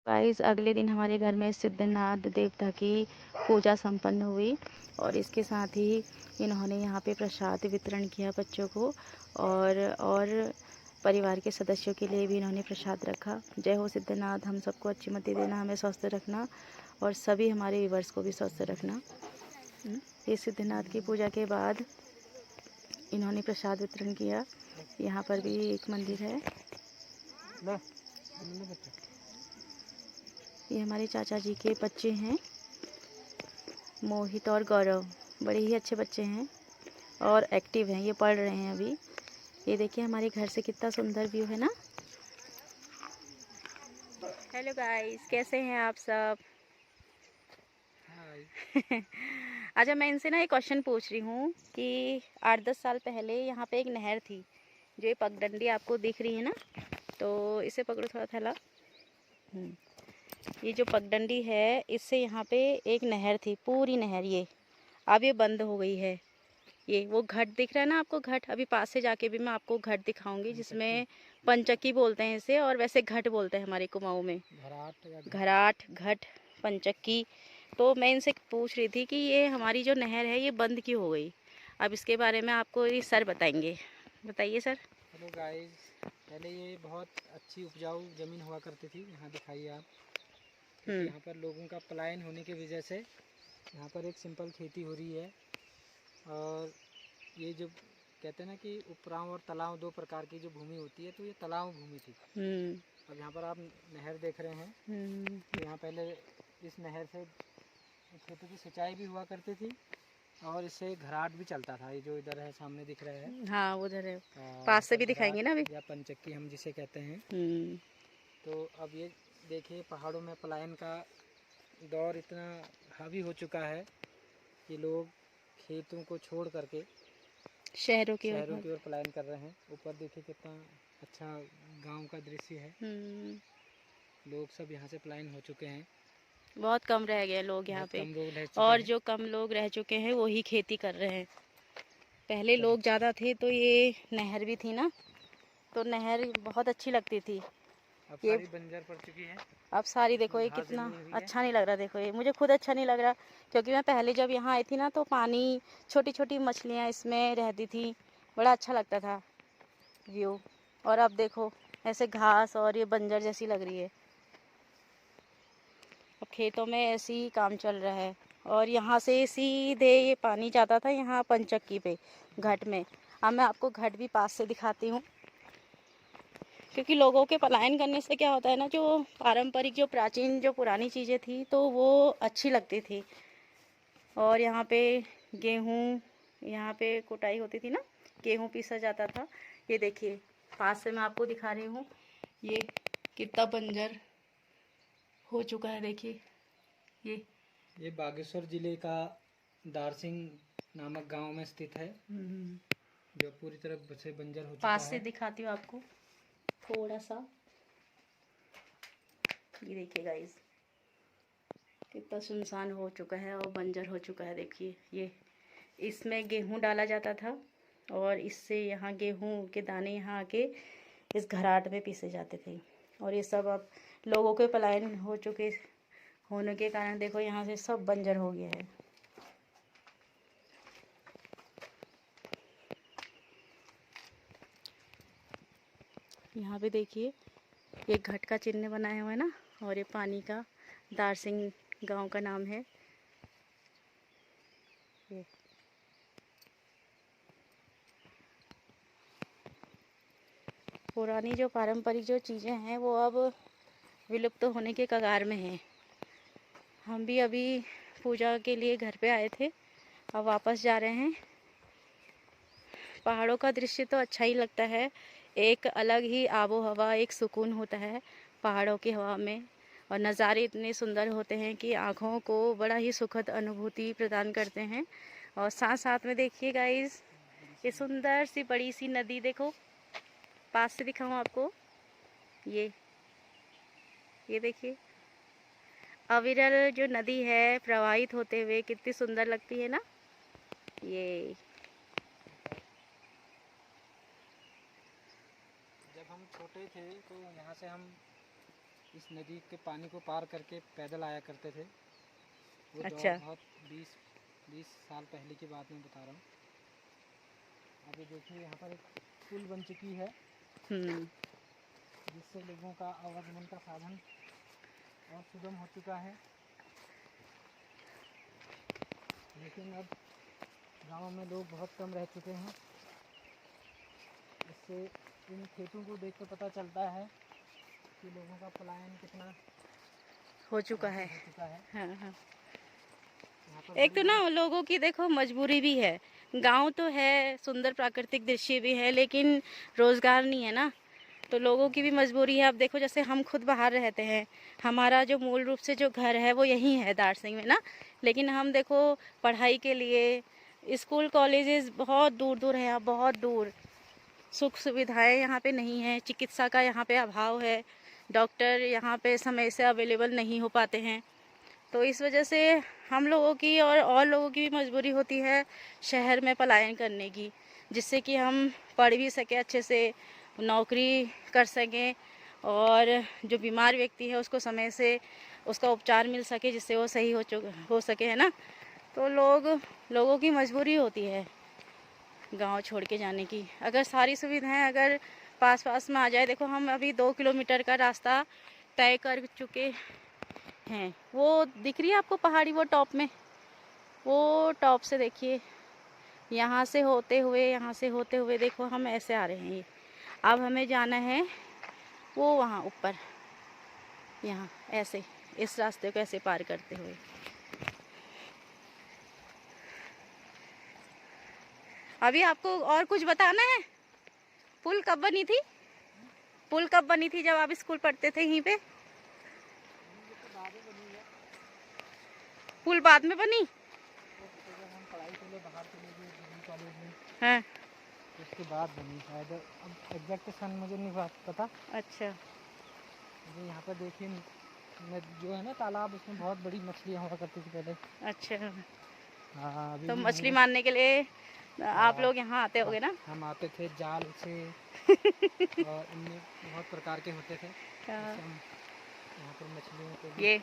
Guys अगले दिन हमारे घर में सिद्धनाथ देवता की पूजा संपन्न हुई और इसके साथ ही इन्होंने यहाँ पे प्रसाद वितरण किया बच्चों को और परिवार के सदस्यों के लिए भी इन्होंने प्रसाद रखा। जय हो सिद्धनाथ, हम सबको अच्छी मति देना, हमें स्वस्थ रखना और सभी हमारे व्यूवर्स को भी स्वस्थ रखना। ये सिद्धनाथ की पूजा के बाद इन्होंने प्रसाद वितरण किया। यहाँ पर भी एक मंदिर है। ये हमारे चाचा जी के बच्चे हैं, मोहित और गौरव। बड़े ही अच्छे बच्चे हैं और एक्टिव हैं, ये पढ़ रहे हैं अभी। ये देखिए हमारे घर से कितना सुंदर व्यू है ना। हेलो गाइस, कैसे हैं आप सब? अच्छा, मैं इनसे ना एक क्वेश्चन पूछ रही हूँ कि 8-10 साल पहले यहाँ पे एक नहर थी, जो ये पगडंडी आपको दिख रही है ना, तो इसे पकड़ो थोड़ा थैला। ये जो पगडंडी है, इससे यहाँ पे एक नहर थी, पूरी नहर। ये अब ये बंद हो गई है। ये वो घाट दिख रहा है ना आपको, घाट। अभी पास से जाके भी मैं आपको घाट दिखाऊंगी, जिसमें पंचक्की बोलते हैं इसे, और वैसे घाट बोलते हैं हमारे कुमाऊं में। घराट, घाट, पंचक्की। तो मैं इनसे पूछ रही थी कि ये हमारी जो नहर है ये बंद क्यों हो गई। अब इसके बारे में आपको ये सर बताएंगे। बताइए सर। हेलो गाइस, पहले ये बहुत अच्छी उपजाऊ ज़मीन हुआ करती थी, यहाँ दिखाइए आप। क्योंकि यहाँ पर लोगों का पलायन होने की वजह से यहाँ पर एक सिंपल खेती हो रही है। और ये जो कहते हैं ना कि उपराव और तलाव, दो प्रकार की जो भूमि होती है, तो ये तलाव भूमि थी। अब यहाँ पर आप नहर देख रहे हैं, तो यहाँ पहले इस नहर से खेतों की सिंचाई भी हुआ करती थी और इससे घराट भी चलता था। ये जो इधर है सामने दिख रहा है, हाँ उधर है, पास से भी दिखाएंगे ना अभी, या पंचक्की हम जिसे कहते हैं। तो अब ये देखिए, पहाड़ों में पलायन का दौर इतना हावी हो चुका है कि लोग खेतों को छोड़ करके शहरों की ओर पलायन कर रहे हैं। ऊपर देखिए कितना अच्छा गांव का दृश्य है। लोग सब यहाँ से पलायन हो चुके हैं, बहुत कम रह गए लोग यहाँ पे, और और जो कम लोग रह चुके हैं वही खेती कर रहे हैं। पहले लोग ज़्यादा थे तो ये नहर भी थी ना, तो नहर बहुत अच्छी लगती थी। अब ये सारी बंजर पड़ चुकी है। अब सारी देखो, ये कितना अच्छा नहीं लग रहा। देखो ये मुझे खुद अच्छा नहीं लग रहा, क्योंकि मैं पहले जब यहाँ आई थी ना, तो पानी, छोटी छोटी मछलियाँ इसमें रहती थी, बड़ा अच्छा लगता था व्यू। और अब देखो ऐसे घास और ये बंजर जैसी लग रही है। अब खेतों में ऐसे ही काम चल रहा है। और यहाँ से सीधे ये पानी जाता था यहाँ पंचक्की पे, घाट में। अब मैं आपको घाट भी पास से दिखाती हूँ, क्योंकि लोगों के पलायन करने से क्या होता है ना, जो पारंपरिक, जो प्राचीन, जो पुरानी चीज़ें थी, तो वो अच्छी लगती थी। और यहाँ पे गेहूँ, यहाँ पे कुटाई होती थी ना, गेहूँ पीसा जाता था। ये देखिए पास से मैं आपको दिखा रही हूँ, ये कितना बंजर हो चुका है। देखिए ये बागेश्वर जिले का दारसिंह नामक गांव में स्थित है, जो पूरी तरह से बंजर हो चुका है। पास से दिखाती हूँ आपको थोड़ा सा। ये देखिए गाइस, कितना सुनसान हो चुका है और बंजर हो चुका है। देखिए ये, इसमें गेहूं डाला जाता था और इससे यहाँ गेहूं के दाने यहाँ आके इस घराट में पीसे जाते थे। और ये सब अब लोगों के पलायन हो चुके होने के कारण देखो यहाँ से सब बंजर हो गया है। यहाँ पे देखिए ये घट का चिन्ह बनाया हुआ है ना, और ये पानी का, दारसिंह गांव का नाम है ये। पुरानी जो पारंपरिक जो चीज़ें हैं वो अब विलुप्त होने के कगार में हैं। हम भी अभी पूजा के लिए घर पे आए थे, अब वापस जा रहे हैं। पहाड़ों का दृश्य तो अच्छा ही लगता है, एक अलग ही आबो हवा, एक सुकून होता है पहाड़ों की हवा में। और नज़ारे इतने सुंदर होते हैं कि आँखों को बड़ा ही सुखद अनुभूति प्रदान करते हैं। और साथ साथ में देखिए गाइस, ये सुंदर सी बड़ी सी नदी देखो, पास से दिखाऊं आपको। ये देखिए अविरल जो नदी है प्रवाहित होते हुए, कितनी सुंदर लगती है ना ये। जब हम छोटे थे तो यहाँ से हम इस नदी के पानी को पार करके पैदल आया करते थे। वो अच्छा। दौर बहुत 20 साल पहले की बात मैं बता रहा हूँ। अभी देखिए यहाँ पर एक पुल बन चुकी है जिससे लोगों का आवागमन का साधन और सुगम हो चुका है। लेकिन अब गांव में लोग बहुत कम रह चुके हैं। इससे इन खेतों को देख कर पता चलता है कि लोगों का पलायन कितना हो चुका है। हो चुका है। हाँ हाँ। यहाँ पर एक तो ना लोगों की देखो मजबूरी भी है। गांव तो है, सुंदर प्राकृतिक दृश्य भी है, लेकिन रोजगार नहीं है ना, तो लोगों की भी मजबूरी है। अब देखो जैसे हम खुद बाहर रहते हैं, हमारा जो मूल रूप से जो घर है वो यहीं है दार्सिंग में ना, लेकिन हम देखो पढ़ाई के लिए स्कूल कॉलेजेस बहुत दूर दूर है, बहुत दूर। सुख सुविधाएं यहाँ पे नहीं है, चिकित्सा का यहाँ पे अभाव है, डॉक्टर यहाँ पे समय से अवेलेबल नहीं हो पाते हैं। तो इस वजह से हम लोगों की और लोगों की भी मजबूरी होती है शहर में पलायन करने की, जिससे कि हम पढ़ भी सकें, अच्छे से नौकरी कर सकें, और जो बीमार व्यक्ति है उसको समय से उसका उपचार मिल सके, जिससे वो सही हो सके, है ना। तो लोगों की मजबूरी होती है गांव छोड़ के जाने की। अगर सारी सुविधाएं अगर पास पास में आ जाए, देखो हम अभी 2 किलोमीटर का रास्ता तय कर चुके हैं। वो दिख रही है आपको पहाड़ी, वो टॉप में, वो टॉप से देखिए, यहाँ से होते हुए देखो हम ऐसे आ रहे हैं। अब हमें जाना है वो वहाँ ऊपर, यहाँ ऐसे इस रास्ते को ऐसे पार करते हुए। अभी आपको और कुछ बताना है? पुल कब बनी थी? पुल कब बनी थी जब आप स्कूल पढ़ते थे यहीं पे? पुल बाद में बनी? हम पढ़ाई के लिए बाहर चले गए डिग्री कॉलेज में, हाँ। उसके बाद बनी शायद। अब एग्जैक्ट सन मुझे नहीं पता। अच्छा। जो यहाँ पर देखिए जो है ना तालाब, उसमें बहुत बड़ी मछलियाँ हुआ करती थी पहले। अच्छा। हाँ अभी तो भी मछली होंगी। मारने के लिए आप लोग यहाँ आते होगे ना? हम आते थे जाल से और इनमें बहुत प्रकार के होते थे। हाँ। हम यहाँ पर मछलियों को भी ये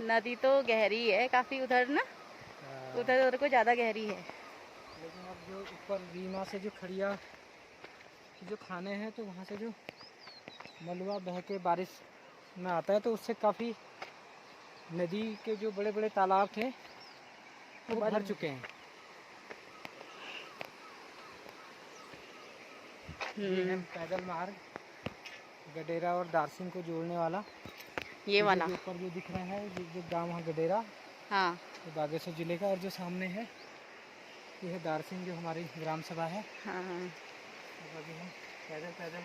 नदी तो गहरी है काफी उधर ना, उधर को ज्यादा गहरी है। लेकिन अब जो ऊपर रीमा से जो खड़िया के जो खाने हैं, तो वहाँ से जो मलबा बह के बारिश में आता है, तो उससे काफ़ी नदी के जो बड़े बड़े तालाब थे वो भर चुके हैं। ये है पैदल मार्ग गडेरा और दार्सिंग को जोड़ने वाला। ये वाला ऊपर जो दिख रहा है जो गांव है गडेरा, हाँ, तो बागेश्वर जिले का, और जो सामने है ये है दार्सिंग जो हमारी ग्राम सभा है। हाँ। अभी हम पैदल पैदल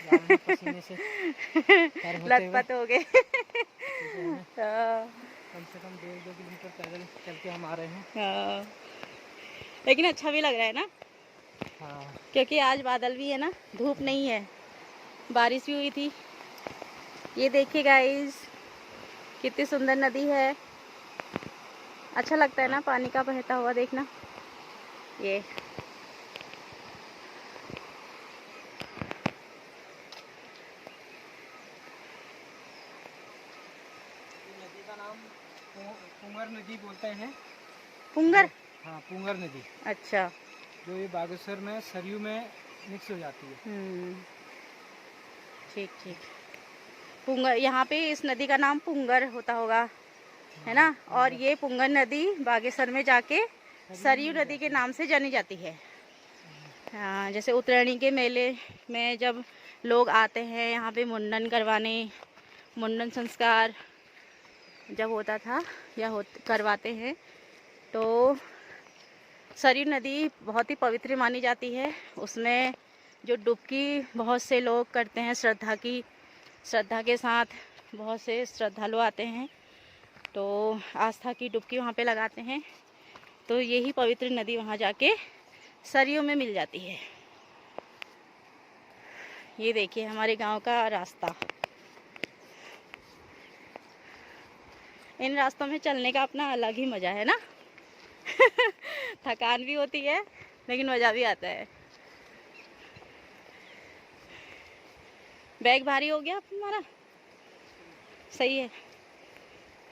जा रहे हैं, पसीने से लथपथ हो गए। कम से कम 1.5-2 किलोमीटर पैदल चल के हम आ रहे हैं। हाँ। लेकिन अच्छा भी लग रहा है ना। हाँ, क्योंकि आज बादल भी है ना, धूप नहीं है, बारिश भी हुई थी। ये देखिए गाइस, कितनी सुंदर नदी है। अच्छा लगता है ना पानी का बहता हुआ देखना। ये नदी का नाम पुंगर नदी बोलते हैं। पुंगर? हाँ, पुंगर नदी। अच्छा। जो ये बागेश्वर में सरयू में मिक्स हो जाती है। ठीक ठीक। पुंगर, यहाँ पे इस नदी का नाम पुंगर होता होगा, है ना। और ये पुंगर नदी बागेश्वर में जाके सरयू नदी के नाम से जानी जाती है। हाँ, जैसे उत्तरायणी के मेले में जब लोग आते हैं यहाँ पे मुंडन करवाने, मुंडन संस्कार जब होता था या करवाते हैं, तो सरयू नदी बहुत ही पवित्र मानी जाती है। उसमें जो डुबकी बहुत से लोग करते हैं, श्रद्धा के साथ बहुत से श्रद्धालु आते हैं, तो आस्था की डुबकी वहाँ पे लगाते हैं। तो यही पवित्र नदी वहाँ जाके सरयू में मिल जाती है। ये देखिए हमारे गांव का रास्ता। इन रास्तों में चलने का अपना अलग ही मज़ा है ना। थकान भी होती है लेकिन मज़ा भी आता है। बैग भारी हो गया हमारा? सही है।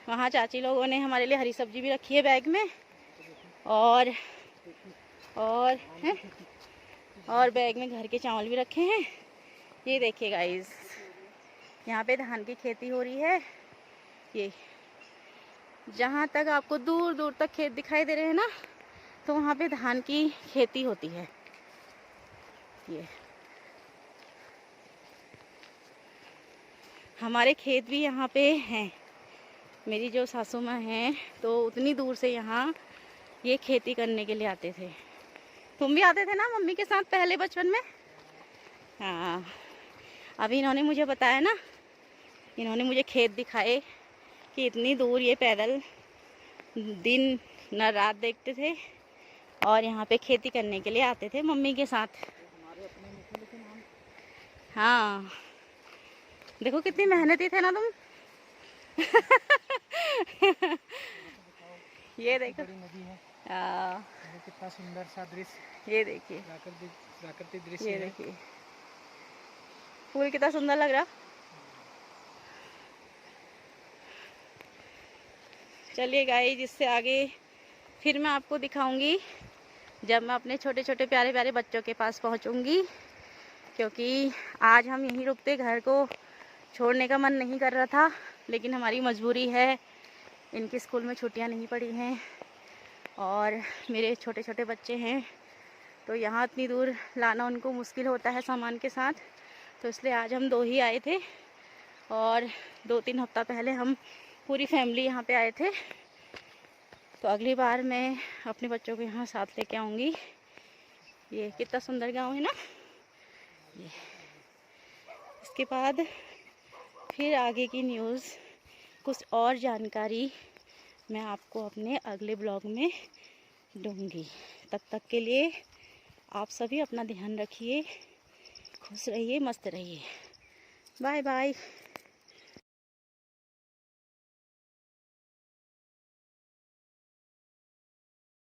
वहाँ चाची लोगों ने हमारे लिए हरी सब्जी भी रखी है बैग में, और हैं, और बैग में घर के चावल भी रखे हैं। ये देखिए गाइस, यहाँ पे धान की खेती हो रही है। ये जहाँ तक आपको दूर दूर तक खेत दिखाई दे रहे हैं ना, तो वहाँ पे धान की खेती होती है। ये हमारे खेत भी यहाँ पे हैं। मेरी जो सासू माँ हैं तो उतनी दूर से यहाँ ये खेती करने के लिए आते थे। तुम भी आते थे ना मम्मी के साथ पहले बचपन में? हाँ, अभी इन्होंने मुझे बताया ना, इन्होंने मुझे खेत दिखाए कि इतनी दूर ये पैदल दिन न रात देखते थे और यहाँ पे खेती करने के लिए आते थे मम्मी के साथ। हाँ, देखो कितनी मेहनती थे ना तुम। ये देखो, नदी है, कितना सुंदर सा दृश्य। ये देखिए, प्राकृतिक दृश्य। ये देखिए फूल कितना सुंदर लग रहा। चलिए गाइस, जिससे आगे फिर मैं आपको दिखाऊंगी जब मैं अपने छोटे छोटे प्यारे प्यारे बच्चों के पास पहुंचूंगी, क्योंकि आज हम यहीं रुकते, घर को छोड़ने का मन नहीं कर रहा था, लेकिन हमारी मजबूरी है। इनकी स्कूल में छुट्टियां नहीं पड़ी हैं और मेरे छोटे छोटे बच्चे हैं, तो यहाँ इतनी दूर लाना उनको मुश्किल होता है सामान के साथ। तो इसलिए आज हम 2 ही आए थे और 2-3 हफ्ता पहले हम पूरी फैमिली यहाँ पे आए थे। तो अगली बार मैं अपने बच्चों को यहाँ साथ लेके आऊँगी। ये कितना सुंदर गांव है ना ये। इसके बाद फिर आगे की न्यूज़, कुछ और जानकारी मैं आपको अपने अगले ब्लॉग में दूँगी। तब तक के लिए आप सभी अपना ध्यान रखिए, खुश रहिए, मस्त रहिए। Bye bye.